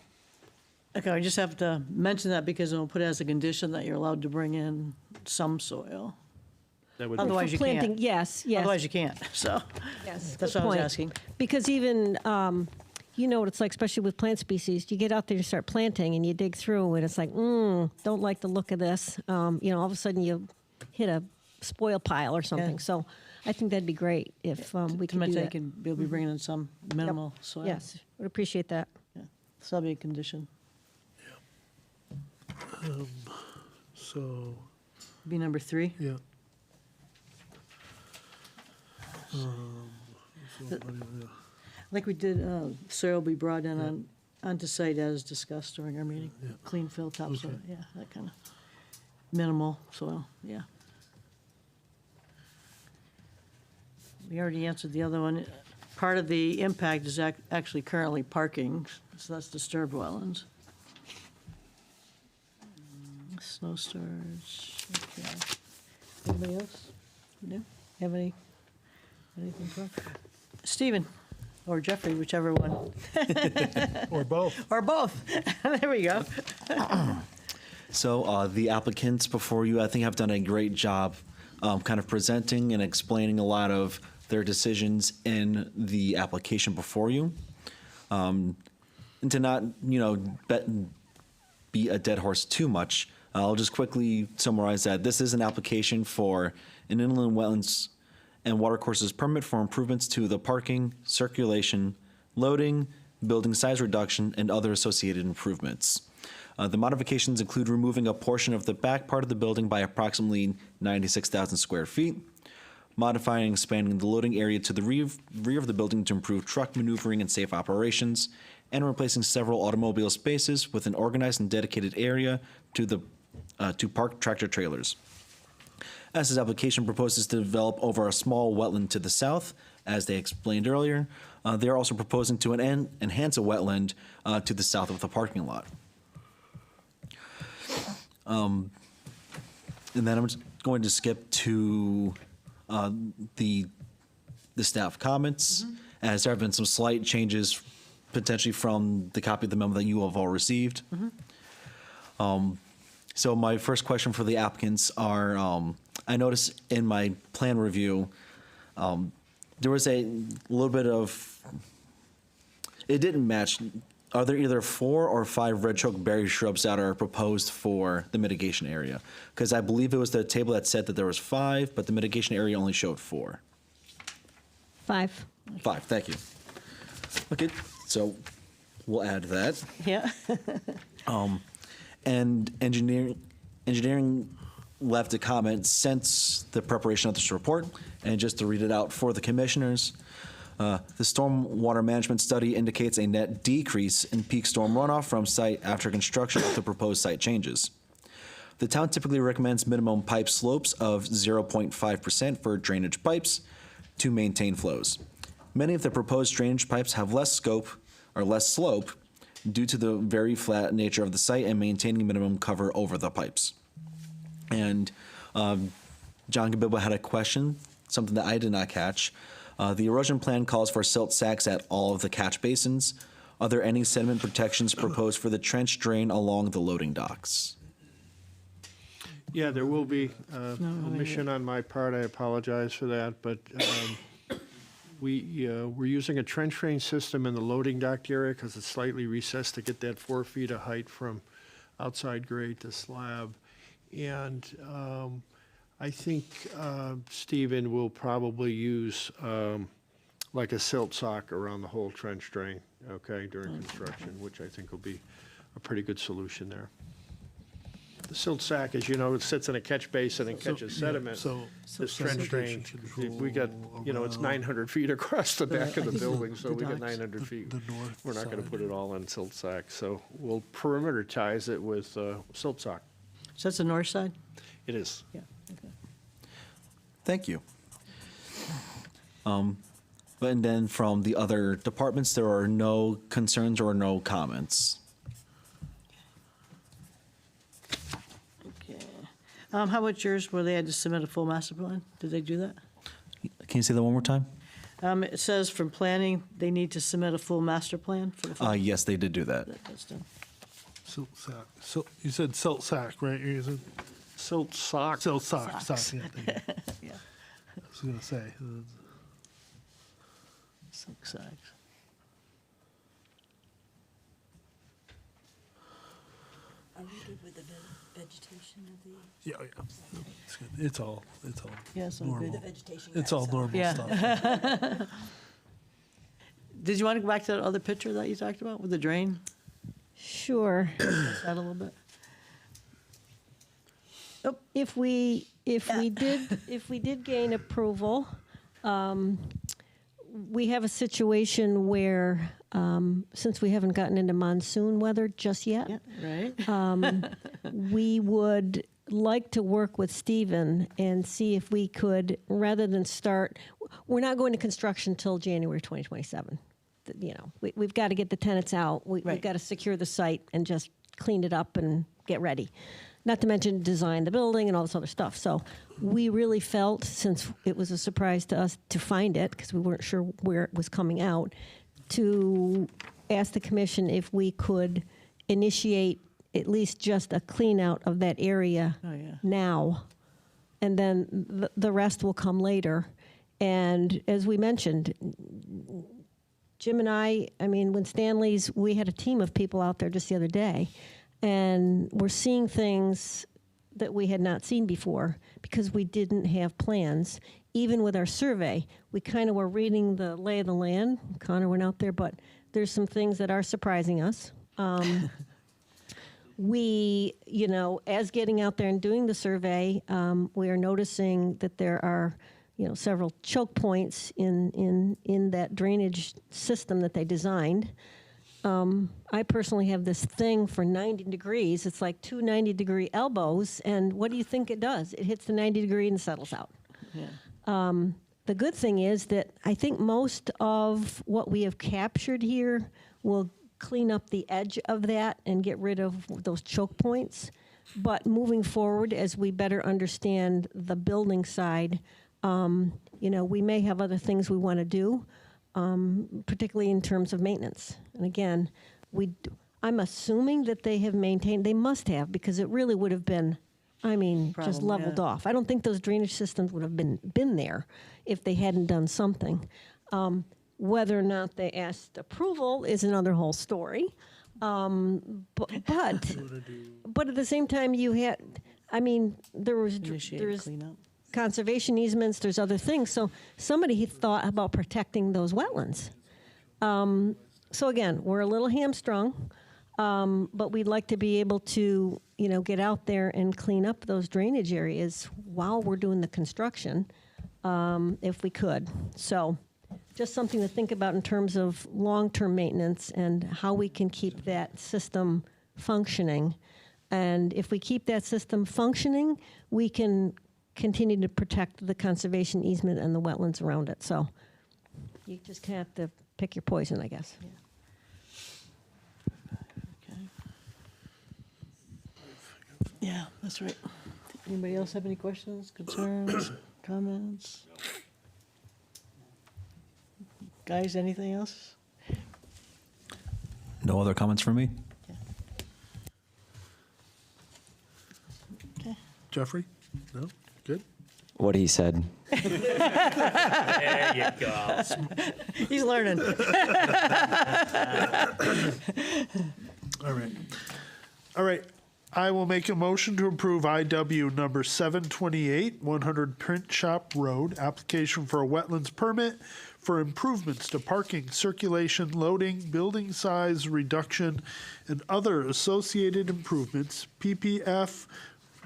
Okay, I just have to mention that because we'll put it as a condition that you're allowed to bring in some soil. That would be Otherwise For you planting, can't. yes, yes. Otherwise you can't, so. Yes, That's good what I was point. asking. Because even, you know what it's like, especially with plant species, you get out there, you start planting, and you dig through, and it's like, don't like the look of this. You know, all of a sudden you hit a spoil pile or something. Yeah. So I think that'd be great if we To could do mention, that. you'll be bringing in some minimal soil. Yes, would appreciate that. Yeah. So that'll be a condition. So, Be number 3. yeah. Like we did, soil will be brought in onto site as discussed during our meeting. Clean fill topsoil, yeah, that kind of minimal soil, yeah. We already answered the other one. Part of the impact is actually currently parking, so that's disturbed wetlands. Snow storage, okay. Anybody else? No? Have anything for? Stephen, or Jeffrey, whichever one. Or both. Or both. There we go. So the applicants before you, I think, have done a great job kind of presenting and explaining a lot of their decisions in the application before you. And to not, beat a dead horse too much, I'll just quickly summarize that this is an application for an inland wetlands and watercourses permit for improvements to the parking, circulation, loading, building size reduction, and other associated improvements. The modifications include removing a portion of the back part of the building by approximately 96,000 square feet, modifying and expanding the loading area to the rear of the building to improve truck maneuvering and safe operations, and replacing several automobile spaces with an organized and dedicated area to park tractor trailers. As this application proposes to develop over a small wetland to the south, as they explained earlier, they are also proposing to enhance a wetland to the south of the parking lot. And then I'm just going to skip to the staff comments, as there have been some slight changes potentially from the copy of the memo that you have all received. So my first question for the applicants are, I noticed in my plan review, there was a little bit of, it didn't match. Are there either 4 or 5 red choke berry shrubs that are proposed for the mitigation area? Because I believe it was the table that said that there was 5, but the mitigation area only showed 4. 5. 5, thank you. Okay, so we'll add that. Yeah. And engineering left a comment since the preparation of this report, and just to read it out for the commissioners, the stormwater management study indicates a net decrease in peak storm runoff from site after construction of the proposed site changes. The town typically recommends minimum pipe slopes of 0.5% for drainage pipes to maintain flows. Many of the proposed drainage pipes have less slope due to the very flat nature of the site and maintaining minimum cover over the pipes. And John Gabilbo had a question, something that I did not catch. The erosion plan calls for silt sacks at all of the catch basins. Are there any sediment protections proposed for the trench drain along the loading docks? Yeah, there will be omission on my part. I apologize for that, but we're using a trench drain system in the loading dock area because it's slightly recessed to get that 4 feet of height from outside grade to slab. And I think Stephen will probably use like a silt sock around the whole trench drain, okay, during construction, which I think will be a pretty good solution there. The silt sack, as you know, it sits in a catch basin and catches sediment. So This trench drain, we got, it's 900 feet across the back of the building, so we got docks. 900 feet. The north We're not gonna side. put it all on silt sack, so we'll perimeter ties it with silt sock. So that's the north side? It is. Yeah. Okay. Thank you. And then from the other departments, there are no concerns or no comments. Okay. How about yours, where they had to submit a full master plan? Did they do that? Can you say that one more time? It says from planning, they need to submit a full master plan for the. full- Yes, they did do that. That's done. Silt sack. So you said silt sack, right? You're using Silt sock. silt sock. Socks. Sock, yeah, thank you. Yeah, I was gonna say. silk sacks. Are we good with the vegetation of the? Yeah, yeah. It's good. It's all Yeah, it's all good. normal. The vegetation It's all guys, normal Yeah. stuff. Did you want to go back to that other picture that you talked about with the drain? Sure. That a little bit? If we did gain approval, we have a situation where, since we haven't gotten into monsoon weather just yet, Yeah, right? we would like to work with Stephen and see if we could, rather than start, we're not going to construction till January 2027. We've got to get the tenants out. We've Right. got to secure the site and just clean it up and get ready. Not to mention design the building and all this other stuff. So we really felt, since it was a surprise to us to find it, because we weren't sure where it was coming out, to ask the commission if we could initiate at least just a clean out of that area Oh, yeah. now, and then the rest will come later. And as we mentioned, Jim and I mean, when Stanley's, we had a team of people out there just the other day, and we're seeing things that we had not seen before because we didn't have plans. Even with our survey, we kind of were reading the lay of the land. Connor went out there, but there's some things that are surprising us. We, as getting out there and doing the survey, we are noticing that there are, several choke points in that drainage system that they designed. I personally have this thing for 90 degrees. It's like two 90-degree elbows, and what do you think it does? It hits the 90 degree and settles out. Yeah. The good thing is that I think most of what we have captured here will clean up the edge of that and get rid of those choke points. But moving forward, as we better understand the building side, we may have other things we want to do, particularly in terms of maintenance. And again, I'm assuming that they have maintained, they must have, because it really would have been, just Problem, leveled yeah. off. I don't think those drainage systems would have been there if they hadn't done something. Whether or not they asked approval is another whole story. But at the same time, you had, there was Initiate cleanup. conservation easements, there's other things. So somebody had thought about protecting those wetlands. So again, we're a little hamstrung, but we'd like to be able to, get out there and clean up those drainage areas while we're doing the construction, if we could. So just something to think about in terms of long-term maintenance and how we can keep that system functioning. And if we keep that system functioning, we can continue to protect the conservation easement and the wetlands around it. So you just have to pick your poison, I guess. Yeah, that's right. Anybody else have any questions, concerns, comments? Guys, anything else? No other comments from me? Okay. Jeffrey? No? Good? What he said. There you go. He's learning. All right. All right. I will make a motion to approve IW number 728, 100 Print Shop Road, application for a wetlands permit for improvements to parking, circulation, loading, building size reduction, and other associated improvements, PPF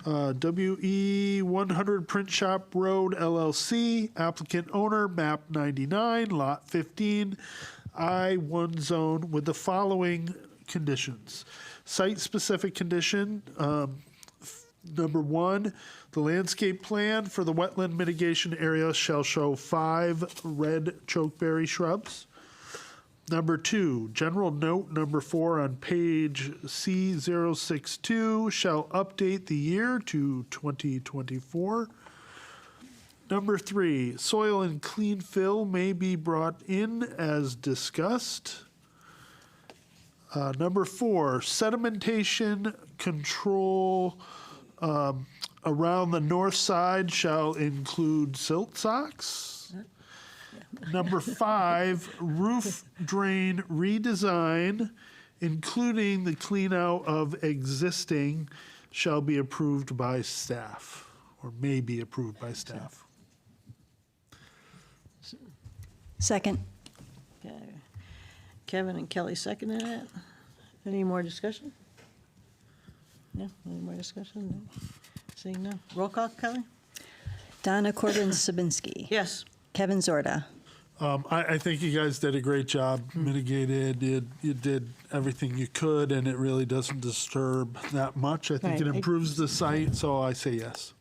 WE 100 Print Shop Road LLC, applicant owner, map 99, lot 15, I-1 zone, with the following conditions. Site-specific condition, number 1, the landscape plan for the wetland mitigation area shall show 5 red chokeberry shrubs. Number 2, general note number 4 on page C062 shall update the year to 2024. Number 3, soil and clean fill may be brought in as discussed. Number 4, sedimentation control around the north side shall include silt socks. Number 5, roof drain redesign, including the clean out of existing, shall be approved by staff, or may be approved by staff. Second. Okay. Kevin and Kelly seconded it. Any more discussion? No? Any more discussion? No? Seeing none. Roll call, Kelly? Donna Corbin-Sabinski. Yes. Kevin Zorda. I think you guys did a great job, mitigated, you did everything you could, and it really doesn't disturb that much. I think it Right. improves the site, so I say yes.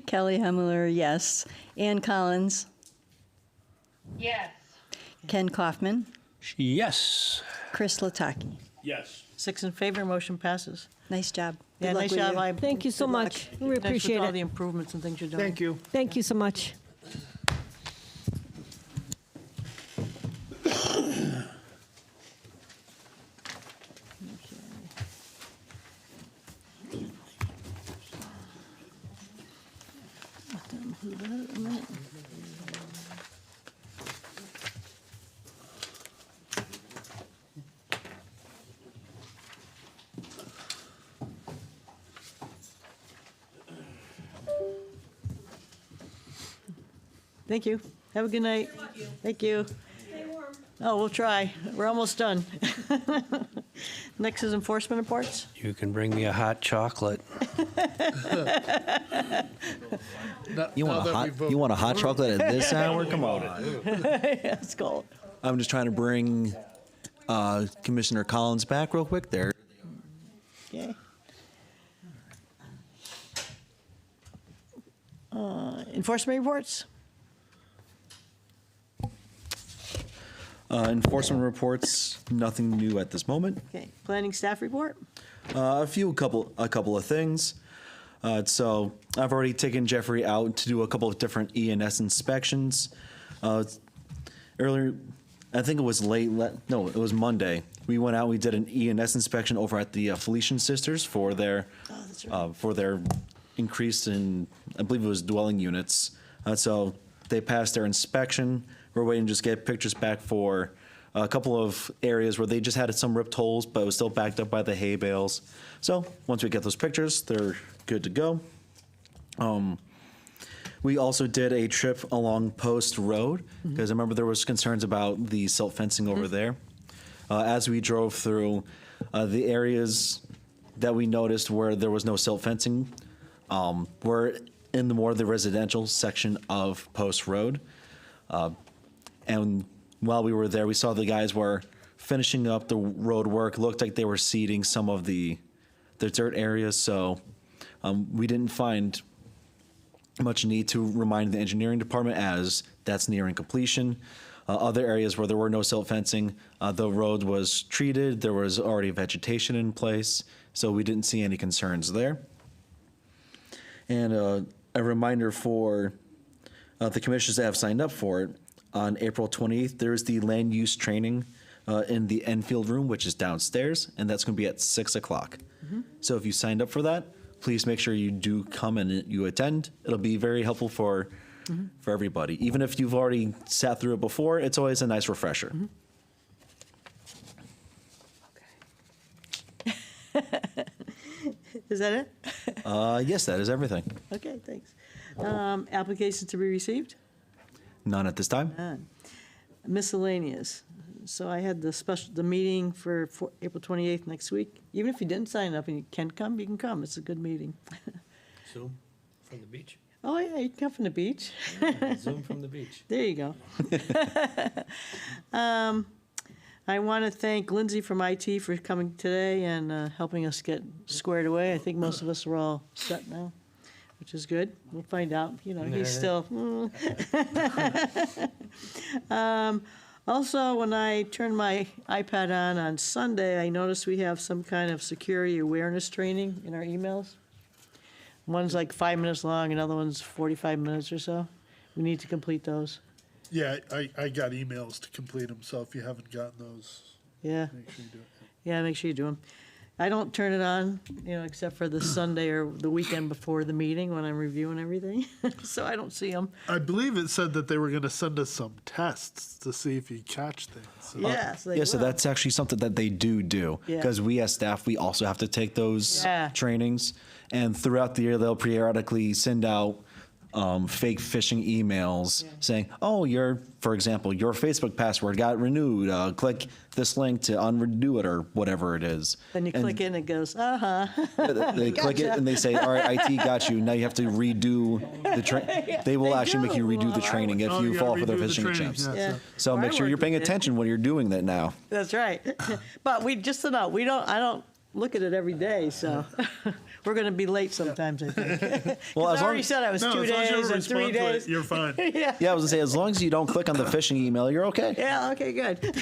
Kelly Hemmeler, yes. Ann Collins. Yes. Ken Kaufman. Yes. Chris Lataki. Yes. 6 in favor, motion passes. Nice job. Yeah, Good luck nice with job. you. Thank you so much. We Thanks appreciate with all the it. improvements and things you're doing. Thank you. Thank you so much. Let them do that a minute. Thank you. Have a good night. Thank you. Oh, we'll try. We're almost done. Next is enforcement reports. You can bring me a hot chocolate. You want a hot chocolate at this hour? Come on. Let's go. I'm just trying to bring Commissioner Collins back real quick there. Okay. Enforcement reports? Enforcement reports, nothing new at this moment. Okay. Planning staff report? A couple of things. So I've already taken Jeffrey out to do a couple of different ENS inspections. Earlier, I think it was no, it was Monday. We went out, we did an ENS inspection over at the Felician Sisters for their, for their increase in, I believe it was dwelling units. So they passed their inspection. We're waiting to just get pictures back for a couple of areas where they just had some ripped holes, but it was still backed up by the hay bales. So once we get those pictures, they're good to go. We also did a trip along Post Road, because I remember there was concerns about the silt fencing over there. As we drove through the areas that we noticed where there was no silt fencing, were in the residential section of Post Road. And while we were there, we saw the guys were finishing up the road work. Looked like they were seeding some of the dirt areas, so we didn't find much need to remind the engineering department as that's nearing completion. Other areas where there were no silt fencing, the road was treated, there was already vegetation in place, so we didn't see any concerns there. And a reminder for the commissioners that have signed up for it, on April 28th, there is the land use training in the Enfield room, which is downstairs, and that's going to be at 6 o'clock. So if you signed up for that, please make sure you do come and you attend. It'll be very helpful for everybody. Even if you've already sat through it before, it's always a nice refresher. Is that it? Yes, that is everything. Okay, thanks. Applications to be received? None at this time. None. Miscellaneous. So I had the meeting for April 28th next week. Even if you didn't sign up and you can come, you can come. It's a good meeting. Zoom from the beach. Oh, yeah, you can come from the beach. Zoom from the beach. There you go. I want to thank Lindsay from IT for coming today and helping us get squared away. I think most of us are all set now, which is good. We'll find out. You know, he's still. Also, when I turned my iPad on Sunday, I noticed we have some kind of security awareness training in our emails. One's like 5 minutes long, another one's 45 minutes or so. We need to complete those. Yeah, I got emails to complete them, so if you haven't gotten those, Yeah, make sure you do it. yeah, make sure you do them. I don't turn it on, you know, except for the Sunday or the weekend before the meeting when I'm reviewing everything, so I don't see them. I believe it said that they were going to send us some tests to see if you catch things. So Yes, they Yeah, so will. that's actually something that they do. Yeah. Because we as staff, we also have to take those Yeah. trainings. And throughout the year, they'll periodically send out fake phishing emails saying, oh, for example, your Facebook password got renewed. Click this link to unrenew it or whatever it is. Then you And click in and it goes, uh-huh. They click it Gotcha. and they say, all right, IT got you. Now you have to redo the training. They will they actually make you do. redo the training if Oh, you yeah, fall for their redo the phishing training, attempts. yeah. Yeah. So Well, I make sure you're worked paying with it. attention when you're doing that now. That's right. But just to know, I don't look at it every day, so we're going to be late sometimes, I think. Well, 'Cause as I long- already said I was No, 2 as long as you days don't and 3 respond to it, days. you're fine. Yeah. Yeah, I was gonna say, as long as you don't click on the phishing email, you're okay. Yeah, okay, good.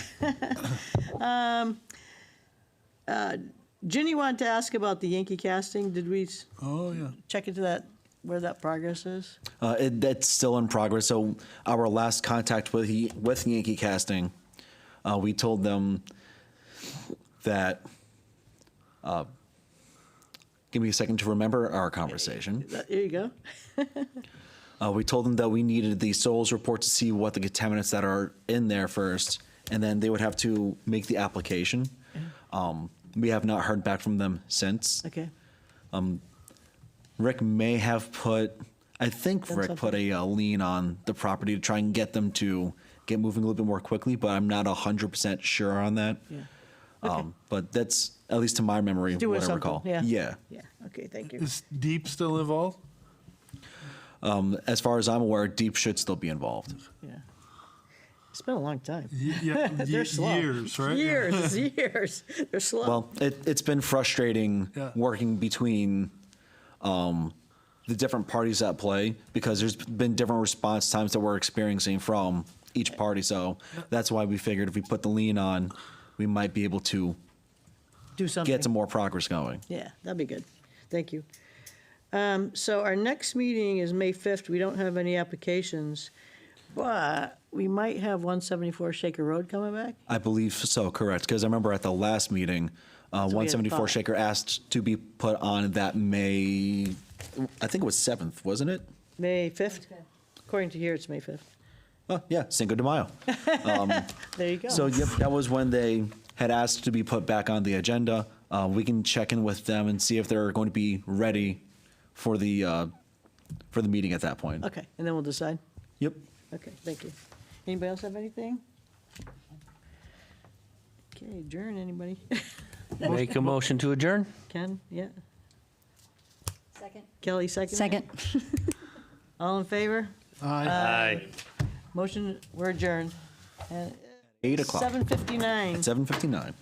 Ginny wanted to ask about the Yankee casting. Did we Oh, yeah. check into that, where that progress is? That's still in progress. So our last contact with Yankee Casting, we told them that. Give me a second to remember our conversation. There you go. We told them that we needed the soils report to see what the contaminants that are in there first, and then they would have to make the application. We have not heard back from them since. Okay. Rick may have I think Done Rick put a lien on the property to try and get them to get moving a little bit more quickly, but I'm not 100% sure on that. Yeah. Okay. But that's, at least to my memory, Do what I something, recall. yeah. Yeah. Yeah, okay, thank you. Is Deep still involved? As far as I'm aware, Deep should still be involved. Yeah. It's been a long time. Yeah, They're slow. years, right? Years. They're slow. Well, it's been frustrating Yeah. working between the different parties at play because there's been different response times that we're experiencing from each party. So that's why we figured if we put the lien on, we might be able to Do something. get some more progress going. Yeah, that'd be good. Thank you. So our next meeting is May 5th. We don't have any applications, but we might have 174 Shaker Road coming back. I believe so, correct. Because I remember at the last meeting, we had 174 five. Shaker asked to be put on that May, I think it was 7th, wasn't it? May 5th? According to here, it's May 5th. Oh, yeah, Cinco de Mayo. There you go. So, yep, that was when they had asked to be put back on the agenda. We can check in with them and see if they're going to be ready for the meeting at that point. Okay, and then we'll decide. Yep. Okay, thank you. Anybody else have anything? Okay, adjourn, anybody? Make a motion to adjourn? Ken, yeah. Second. Kelly, second? Second. All in favor? Aye. Motion, we're adjourned. 8 o'clock. 7:59. 7:59.